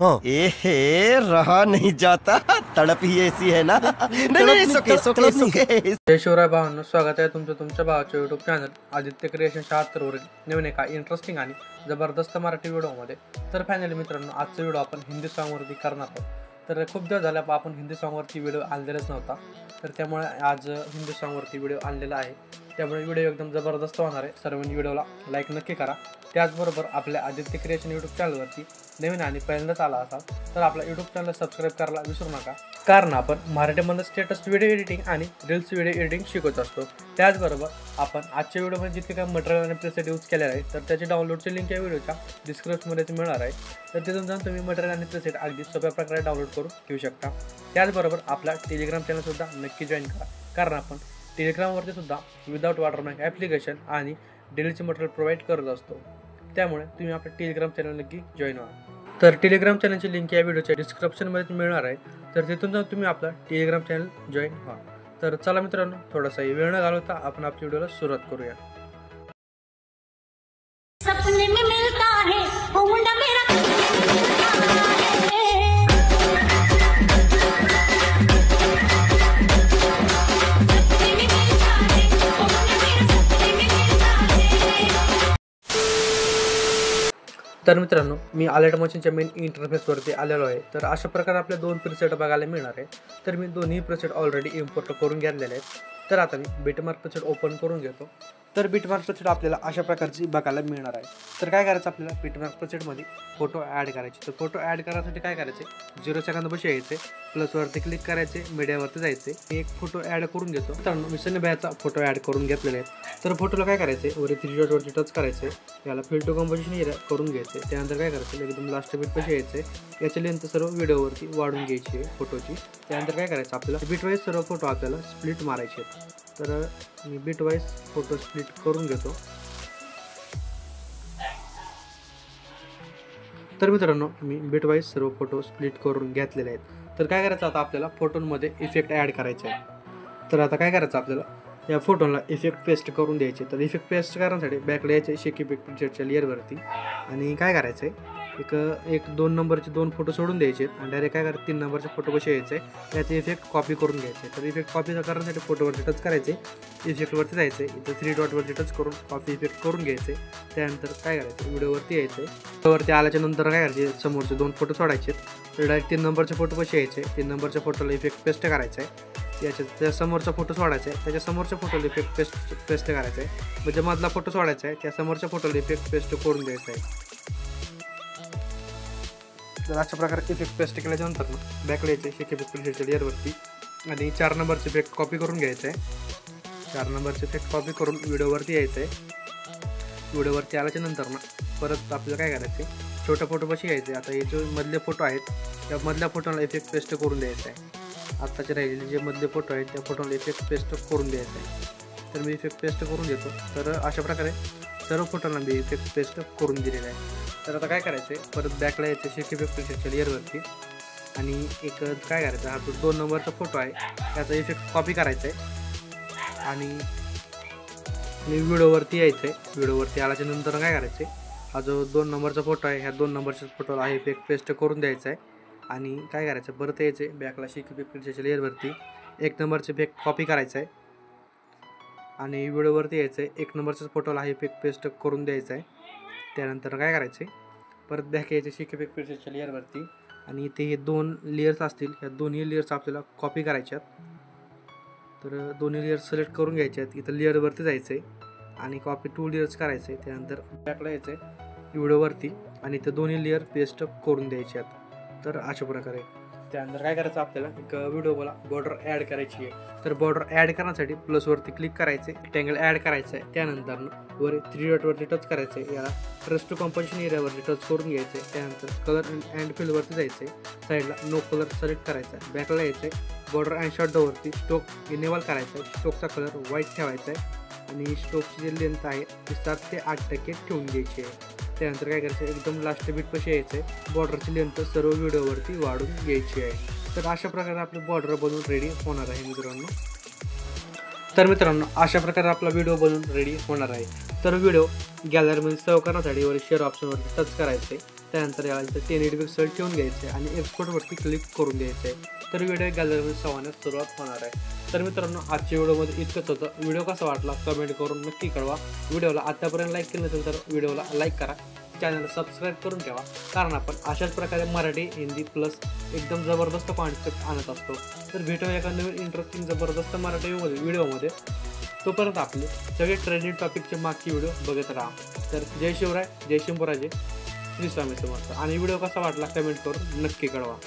हाँ। ए रहा नहीं जाता, तड़प ही ऐसी है ना। नहीं सुके सुके सुके। जय शिवराय भावांनो, स्वागत आहे तुमचं तुमच्या भावाच्या यूट्यूब चॅनल आदित्य क्रिएशन 76 वरील नवीन एका इंटरेस्टिंग आणि जबरदस्त मराठी व्हिडिओमध्ये. तर फायनली मित्रांनो, आजचा व्हिडिओ आपण हिंदी सॉन्गवरती करणार आहोत. तर खूप दिवस झाले आपण हिंदी सॉन्गवरती व्हिडिओ आणलेलाच नव्हता, तर त्यामुळे आज हिंदी सॉन्गवरती व्हिडिओ आणलेला आहे. त्यामुळे व्हिडिओ एकदम जबरदस्त होणार आहे. सर्वांनी व्हिडिओला लाईक नक्की करा. त्याचबरोबर आपल्या आदित्य क्रिएशन यूट्यूब चॅनलवरती नवीन आणि पहिल्यांदाच आला असाल तर आपला यूट्यूब चॅनल सबस्क्राईब करायला विसरू नका, कारण आपण मराठीमध्ये स्टेटस व्हिडिओ एडिटिंग आणि रील्स व्हिडिओ एडिटिंग शिकवत असतो. त्याचबरोबर आपण आजच्या व्हिडिओमध्ये जितके काही मटेरियल आणि प्रीसेट यूज केलेले आहे तर त्याची डाउनलोडची लिंक या व्हिडिओच्या डिस्क्रिप्शनमध्ये मिळणार आहे. तर तिथून जाऊन तुम्ही मटेरियल आणि प्रीसेट अगदी सोप्या प्रकारे डाउनलोड करून घेऊ शकता. त्याचबरोबर आपला टेलिग्राम चॅनलसुद्धा नक्की जॉईन करा, कारण आपण टेलिग्रामवरती सुद्धा विदाउट वॉटरमार्क ॲप्लिकेशन आणि डेलीचे मटेरियल प्रोव्हाइड करत असतो. त्यामुळे तुम्ही आपल्या टेलिग्राम चॅनल नक्की जॉईन व्हा. तर टेलिग्राम चॅनलची लिंक या व्हिडिओच्या डिस्क्रिप्शनमध्ये मिळणार आहे. तर तिथून जाऊन तुम्ही आपला टेलिग्राम चॅनल जॉईन व्हा. तर चला मित्रांनो, थोडासाही वेळ न घालवता आपण आपल्या व्हिडिओला सुरुवात करूया. सपने में मिलता है वो मुंडा मेरा तर मित्रांनो, मी अलर्ट मशीनच्या मेन इंटरफेसवरती आलेलो आहे. तर अशा प्रकारे आपल्या दोन प्रीसेट बघायला मिळणार आहे. तर मी दोन्ही प्रीसेट ऑलरेडी इम्पोर्ट करून घेतलेले आहेत. तर आता मी बिटमार्क प्रीसेट ओपन करून घेतो. तर बिटमार्क प्रीसेट आपल्याला अशा प्रकारची बघायला मिळणार आहे. तर काय करायचं, आपल्याला बिटमार्क प्रीसेटमध्ये फोटो ॲड करायचे. तर फोटो ॲड करण्यासाठी काय करायचे, 0 सेकंदापाशी यायचे, प्लसवरती क्लिक करायचे, मीडियावरती जायचे. मी एक फोटो ॲड करून घेतो. मित्रांनो, मी सनी बायाचा फोटो ॲड करून घेतलेला आहे. तर फोटोला काय करायचे, वरी 3 डॉटवरती टच करायचे, याला फिल टू कंपोजिशन एरिया करून घ्यायचे. त्यानंतर काय करायचं, एकदम लास्ट बिटपाशी यायचे, याची लेंथ सर्व व्हिडिओवरती वाढून घ्यायची आहे फोटोची. त्यानंतर काय करायचं, आपल्याला बिटवाईज सर्व फोटो आपल्याला स्प्लिट मारायचे आहेत. तर मी बिटवाईज फोटो स्प्लिट करून घेतो. तर मित्रांनो, मी बिटवाईज सर्व फोटो स्प्लिट करून घेतलेले आहेत. तर काय करायचं, आता आपल्याला फोटोंमध्ये इफेक्ट ॲड करायचे आहे. तर आता काय करायचं, आपल्याला या फोटोला इफेक्ट पेस्ट करून द्यायचे. तर इफेक्ट पेस्ट करण्यासाठी बॅकला यायचे शेक इफेक्ट पिक्चरच्या लेअरवरती, आणि काय करायचं आहे, एक 2 नंबरचे 2 फोटो सोडून द्यायचे आणि डायरेक्ट काय करायचं, 3 नंबरचे फोटो कसे यायचे त्याचे इफेक्ट कॉपी करून घ्यायचे. तर इफेक्ट कॉपी करण्यासाठी फोटोवरती टच करायचे, इफेक्टवरती जायचे, इथं 3 डॉटवरती टच करून कॉपी इफेक्ट करून घ्यायचे. त्यानंतर काय करायचं, व्हिडिओवरती यायचं. व्हिडिओवरती आल्याच्या नंतर काय करायचे, समोरचे 2 फोटो सोडायचे. तर डायरेक्ट 3 नंबरचे फोटो कसे यायचे, 3 नंबरच्या फोटोला इफेक्ट पेस्ट करायचा आहे. त्या समोरचा फोटो सोडायचा आहे, त्याच्या समोरच्या फोटोला इफेक्ट पेस्ट करायचा आहे. म्हणजे मधला फोटो सोडायचा आहे, त्या समोरच्या फोटोला इफेक्ट पेस्ट करून द्यायचा आहे. तर अशा प्रकारे इफेक्ट पेस्ट केल्याच्यानंतर बॅकला यायचे शेक इफेक्ट पिक्चरच्या लेअरवरती, आणि 4 नंबरचे इफेक्ट कॉपी करून घ्यायचं आहे. 4 नंबरचे इफेक्ट कॉपी करून व्हिडिओवरती यायचं आहे. व्हिडिओवरती आल्याच्या नंतर परत आपल्याला काय करायचं आहे, छोट्या फोटोपाशी यायचे. आता हे जे मधले फोटो आहेत त्या मधल्या फोटोला इफेक्ट पेस्ट करून द्यायचं आहे. आत्ताचे राहिलेले जे मधले फोटो आहेत त्या फोटोला इफेक्ट पेस्ट करून द्यायचं आहे. तर मी इफेक्ट पेस्ट करून देतो. तर अशा प्रकारे सर्व फोटोंना मी इफेक्ट पेस्ट करून दिलेला आहे. तर आता काय करायचं आहे, परत बॅकला यायचं शेक इफेक्ट पिक्चरच्या लेअरवरती, आणि एक काय करायचं, हा जो 2 नंबरचा फोटो आहे त्याचा इफेक्ट कॉपी करायचा आहे, आणि मी व्हिडिओवरती यायचं आहे. व्हिडिओवरती आल्याच्या नंतर काय करायचं आहे, हा जो 2 नंबरचा फोटो आहे ह्या 2 नंबरच्या फोटोला हा इफेक्ट पेस्ट करून द्यायचा आहे. आणि काय करायचं, परत यायचं आहे बॅकला शेक इफेक्ट पिक्चरच्या लेअरवरती, 1 नंबरचे इफेक्ट कॉपी करायचं आहे, आणि व्हिडिओवरती यायचं आहे, 1 नंबरच्या फोटोला हा इफेक्ट पेस्ट करून द्यायचा आहे. त्यानंतर काय करायचं आहे, परत बॅक यायचे शेक इफेक्ट पिक्चरच्या लेअरवरती, आणि इथे हे 2 लेयर्स असतील, ह्या दोन्ही लेयर्स आपल्याला कॉपी करायच्यात. तर दोन्ही लेयर्स सिलेक्ट करून घ्यायचे आहेत. इथं लेअरवरती जायचं आहे आणि कॉपी 2 लेयर्स करायचं आहे. त्यानंतर बॅकला यायचं आहे व्हिडिओवरती, आणि इथं दोन्ही लेयर पेस्ट करून द्यायचे आहेत. तर अशा प्रकारे त्यानंतर काय करायचं, आपल्याला एक व्हिडिओला बॉर्डर ॲड करायची आहे. तर बॉर्डर ॲड करण्यासाठी प्लसवरती क्लिक करायचे, रेक्टँगल ॲड करायचं आहे. त्यानंतर वर 3 डॉटवरती टच करायचं आहे, याला ट्रेस टू कंपोजिशन एरियावरती टच करून घ्यायचं आहे. त्यानंतर कलर अँड फिलवरती जायचं आहे, साईडला नो कलर सिलेक्ट करायचा आहे. बॅकला यायचं आहे, बॉर्डर अँड शॅडोवरती स्ट्रोक इनेबल करायचा आहे, स्ट्रोकचा कलर व्हाईट ठेवायचा आहे, आणि स्ट्रोकची जी लेंथ आहे ती 7 ते 8% ठेवून घ्यायची आहे. त्यानंतर काय करायचं, एकदम लास्ट बिटपाशी यायचं आहे, बॉर्डरची लेंथ सर्व व्हिडिओवरती वाढून घ्यायची आहे. तर अशा प्रकारे आपलं बॉर्डर बनवून रेडी होणार आहे मित्रांनो. तर मित्रांनो, अशा प्रकारे आपला व्हिडिओ बनवून रेडी होणार आहे. तर व्हिडिओ गॅलरीमध्ये सेव्ह करण्यासाठी वर शेअर ऑप्शनवरती टच करायचं आहे. त्यानंतर याला इथं 1080 पिक्सल ठेवून घ्यायचं आहे आणि एक्सपोर्टवरती क्लिक करून घ्यायचं आहे. तर व्हिडिओ गॅलरीमध्ये संवादास सुरुवात होणार आहे. तर मित्रांनो, आजच्या व्हिडिओमध्ये इतकंच होतं. व्हिडिओ कसा वाटला कमेंट करून नक्की कळवा. व्हिडिओला आतापर्यंत लाईक केलं नसेल तर व्हिडिओला लाईक करा, चॅनलला सबस्क्राईब करून ठेवा, कारण आपण अशाच प्रकारे मराठी, हिंदी प्लस एकदम जबरदस्त कॉन्सेप्ट आणत असतो. तर भेटूया एका नवीन इंटरेस्टिंग जबरदस्त मराठी व्हिडिओमध्ये. तोपर्यंत आपले सगळे ट्रेंडिंग टॉपिकचे मागचे व्हिडिओ बघत राहा. तर जय शिवराय, जय शंभूराजे, श्री स्वामी समर्थ. आणि व्हिडिओ कसा वाटला कमेंट करून नक्की कळवा.